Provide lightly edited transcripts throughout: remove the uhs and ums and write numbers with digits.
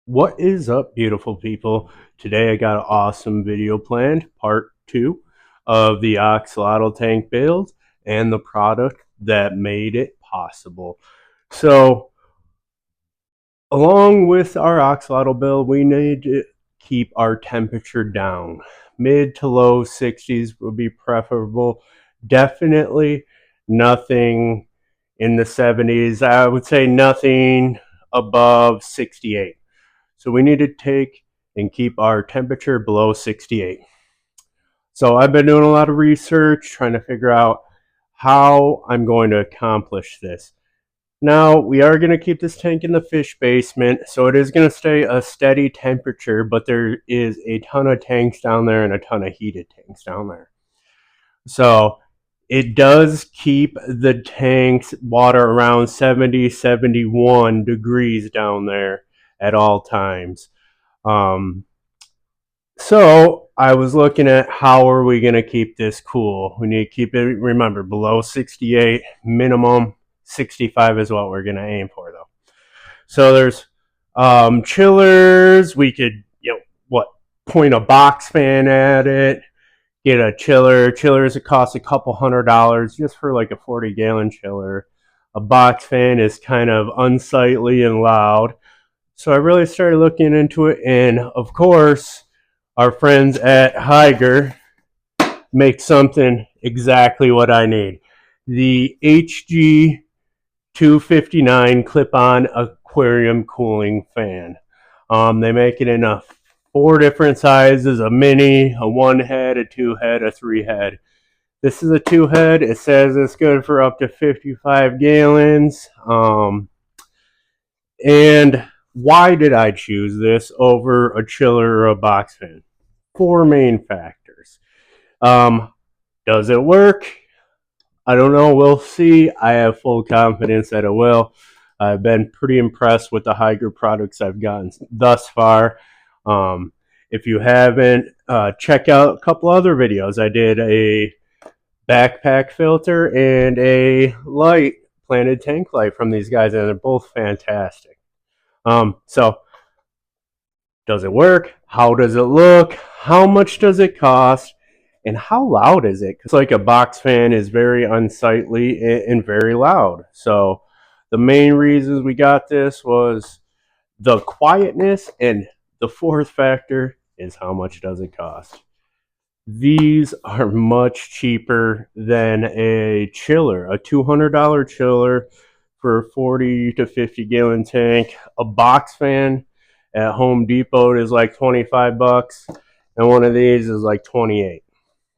What is up, beautiful people? Today I got an awesome video planned, part 2 of the Axolotl tank build and the product that made it possible. So, along with our Axolotl build, we need to keep our temperature down. Mid to low 60s would be preferable. Definitely nothing in the 70s. I would say nothing above 68. So we need to take and keep our temperature below 68. So I've been doing a lot of research, trying to figure out how I'm going to accomplish this. Now, we are going to keep this tank in the fish basement, so it is going to stay a steady temperature, but there is a ton of tanks down there and a ton of heated tanks down there. So it does keep the tank's water around 70, 71 degrees down there at all times. So I was looking at how are we going to keep this cool. We need to keep it, remember, below 68, minimum 65 is what we're going to aim for, though. So there's chillers. We could, point a box fan at it, get a chiller. Chillers, it costs a couple $100 just for like a 40-gallon chiller. A box fan is kind of unsightly and loud. So I really started looking into it, and of course, our friends at Hygger make something exactly what I need. The HG 259 clip-on aquarium cooling fan. They make it in 4 different sizes: a mini, a 1-head, a 2-head, a 3-head. This is a 2-head. It says it's good for up to 55 gallons. And why did I choose this over a chiller or a box fan? 4 main factors. Does it work? I don't know. We'll see. I have full confidence that it will. I've been pretty impressed with the Hygger products I've gotten thus far. If you haven't, check out a couple other videos. I did a backpack filter and a light, planted tank light from these guys, and they're both fantastic. So does it work? How does it look? How much does it cost? And how loud is it? Because like a box fan is very unsightly and very loud. So the main reasons we got this was the quietness, and the 4th factor is how much does it cost. These are much cheaper than a chiller, a $200 chiller for a 40 to 50 gallon tank. A box fan at Home Depot is like 25 bucks, and one of these is like 28.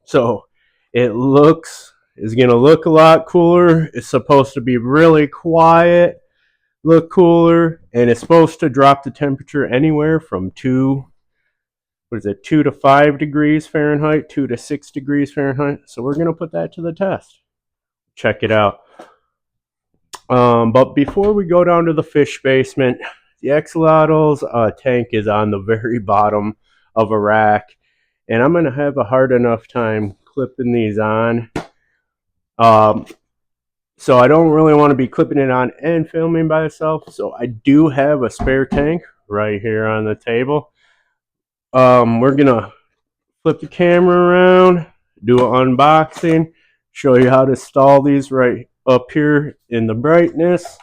So it is going to look a lot cooler. It's supposed to be really quiet, look cooler, and it's supposed to drop the temperature anywhere from 2 to 5 degrees Fahrenheit, 2 to 6 degrees Fahrenheit. So we're going to put that to the test. Check it out. But before we go down to the fish basement, the Axolotl's tank is on the very bottom of a rack, and I'm going to have a hard enough time clipping these on. So I don't really want to be clipping it on and filming by itself. So I do have a spare tank right here on the table. We're going to flip the camera around, do an unboxing, show you how to install these right up here in the brightness.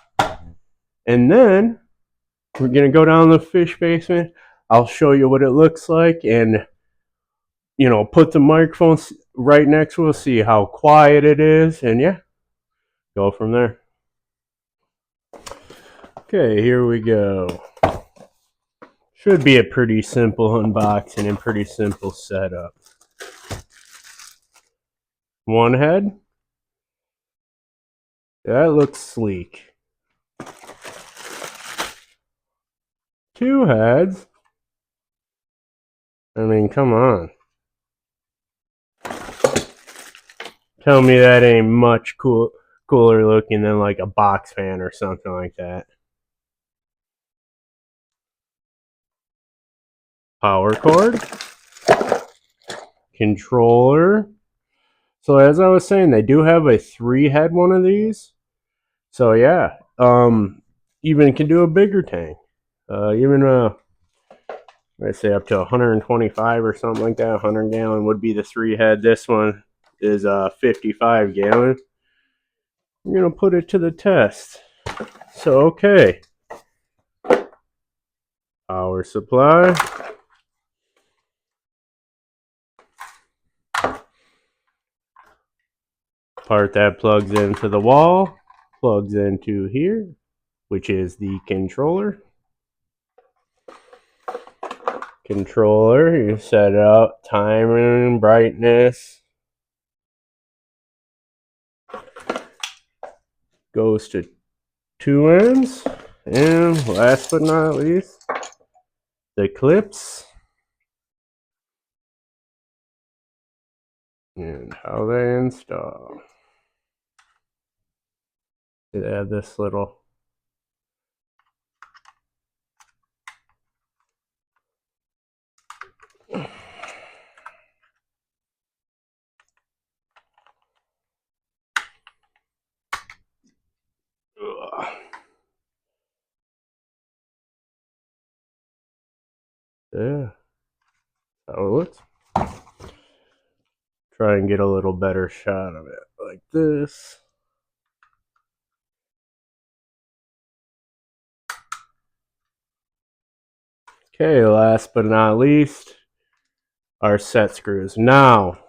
And then we're going to go down the fish basement. I'll show you what it looks like, and put the microphones right next to it, see how quiet it is, and yeah, go from there. Okay, here we go. Should be a pretty simple unboxing and pretty simple setup. 1 head. That looks sleek. 2 heads. I mean, come on. Tell me that ain't much cooler looking than like a box fan or something like that. Power cord. Controller. So as I was saying, they do have a 3-head one of these. So yeah, even can do a bigger tank. Even I say up to 125 or something like that. 100 gallon would be the 3-head. This one is 55 gallon. I'm gonna put it to the test. So okay, power supply. Part that plugs into the wall, plugs into here, which is the controller. You set up timing, brightness. Goes to 2 ends. And last but not least, the clips. And how they install. They have this little yeah, how it looks. Try and get a little better shot of it like this. Okay, last but not least, our set screws. Now,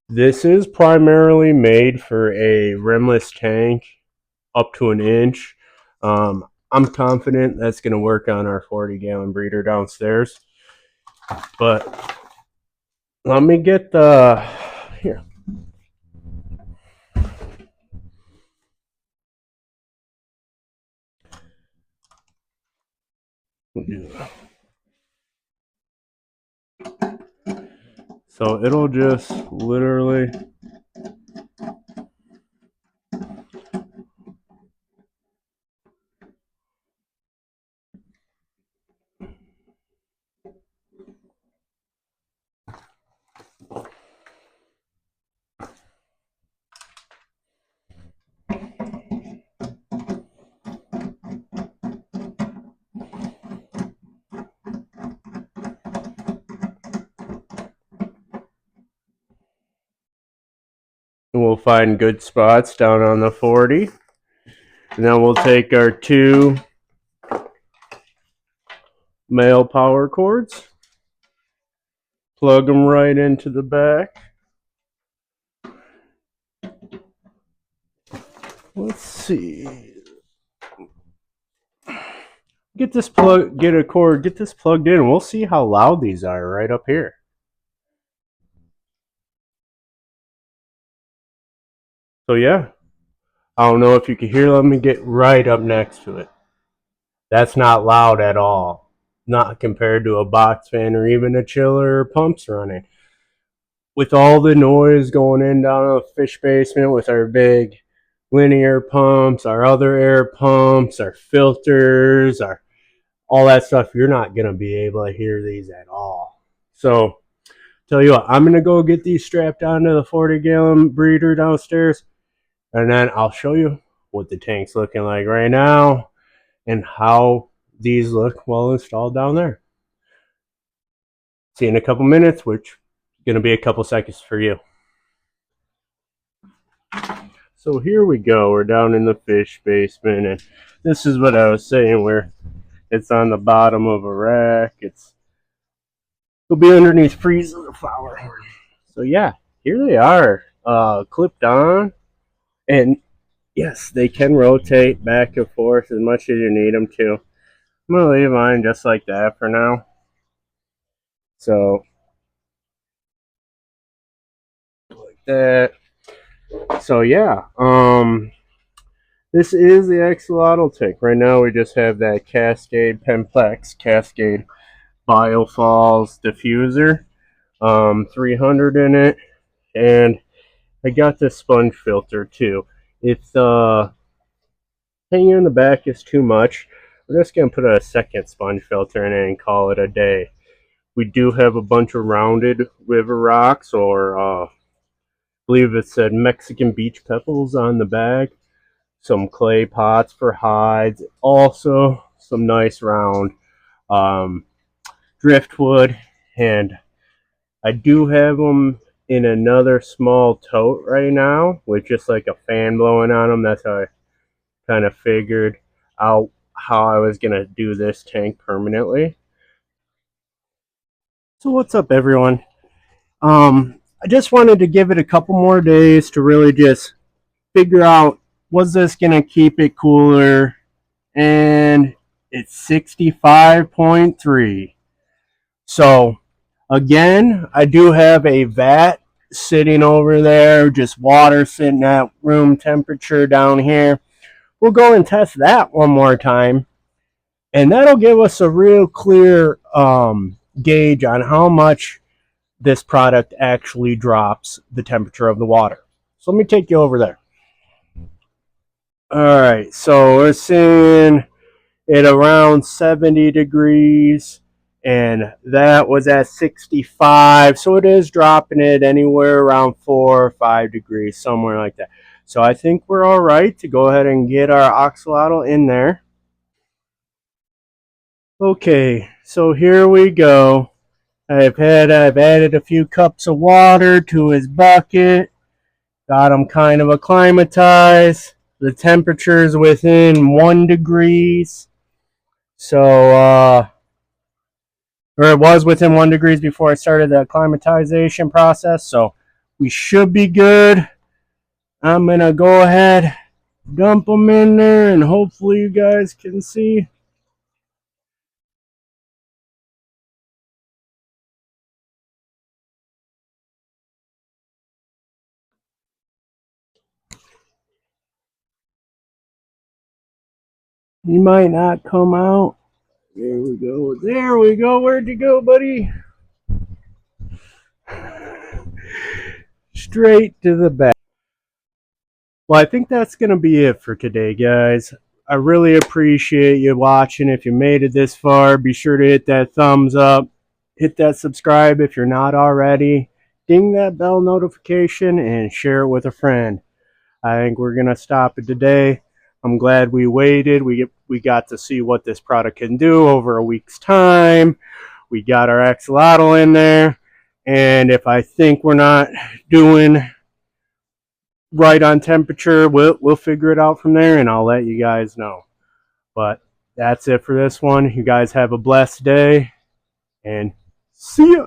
this is primarily made for a rimless tank up to 1 inch. I'm confident that's going to work on our 40-gallon breeder downstairs. But let me get the here. So it'll just literally we'll find good spots down on the 40. And then we'll take our 2 male power cords, plug them right into the back. Let's see. Get this plugged in. We'll see how loud these are right up here. So yeah, I don't know if you can hear. Let me get right up next to it. That's not loud at all. Not compared to a box fan or even a chiller or pumps running. With all the noise going in down a fish basement with our big linear pumps, our other air pumps, our filters, all that stuff, you're not going to be able to hear these at all. So, tell you what, I'm going to go get these strapped onto the 40-gallon breeder downstairs, and then I'll show you what the tank's looking like right now and how these look well installed down there. See you in a couple minutes, which is going to be a couple seconds for you. So here we go. We're down in the fish basement, and this is what I was saying, where it's on the bottom of a rack. It'll be underneath freezer the flower. So yeah, here they are, clipped on, and yes, they can rotate back and forth as much as you need them to. I'm gonna leave mine just like that for now. So like that. So yeah, this is the Axolotl tank. Right now we just have that Cascade Penplex Cascade Biofalls diffuser, 300 in it, and I got this sponge filter too. It's hanging in the back is too much. We're just gonna put a second sponge filter in it and call it a day. We do have a bunch of rounded river rocks, or I believe it said Mexican beach pebbles on the back. Some clay pots for hides. Also, some nice round driftwood, and I do have them in another small tote right now with just like a fan blowing on them. That's how I kind of figured out how I was going to do this tank permanently. So what's up, everyone? I just wanted to give it a couple more days to really just figure out, was this going to keep it cooler? And it's 65.3. So again, I do have a vat sitting over there, just water sitting at room temperature down here. We'll go and test that one more time, and that'll give us a real clear gauge on how much this product actually drops the temperature of the water. So let me take you over there. All right, so we're seeing it around 70 degrees, and that was at 65, so it is dropping it anywhere around 4 or 5 degrees, somewhere like that. So I think we're all right to go ahead and get our axolotl in there. Okay, so here we go. I've added a few cups of water to his bucket, got him kind of acclimatized. The temperature is within 1 degrees, so or it was within 1 degrees before I started the acclimatization process, so we should be good. I'm gonna go ahead, dump them in there, and hopefully you guys can see. He might not come out. There we go. There we go. Where'd you go, buddy? Straight to the back. Well, I think that's going to be it for today, guys. I really appreciate you watching. If you made it this far, be sure to hit that thumbs up. Hit that subscribe if you're not already. Ding that bell notification and share it with a friend. I think we're going to stop it today. I'm glad we waited. We got to see what this product can do over a week's time. We got our axolotl in there. And if I think we're not doing right on temperature, we'll figure it out from there, and I'll let you guys know. But that's it for this one. You guys have a blessed day, and see ya.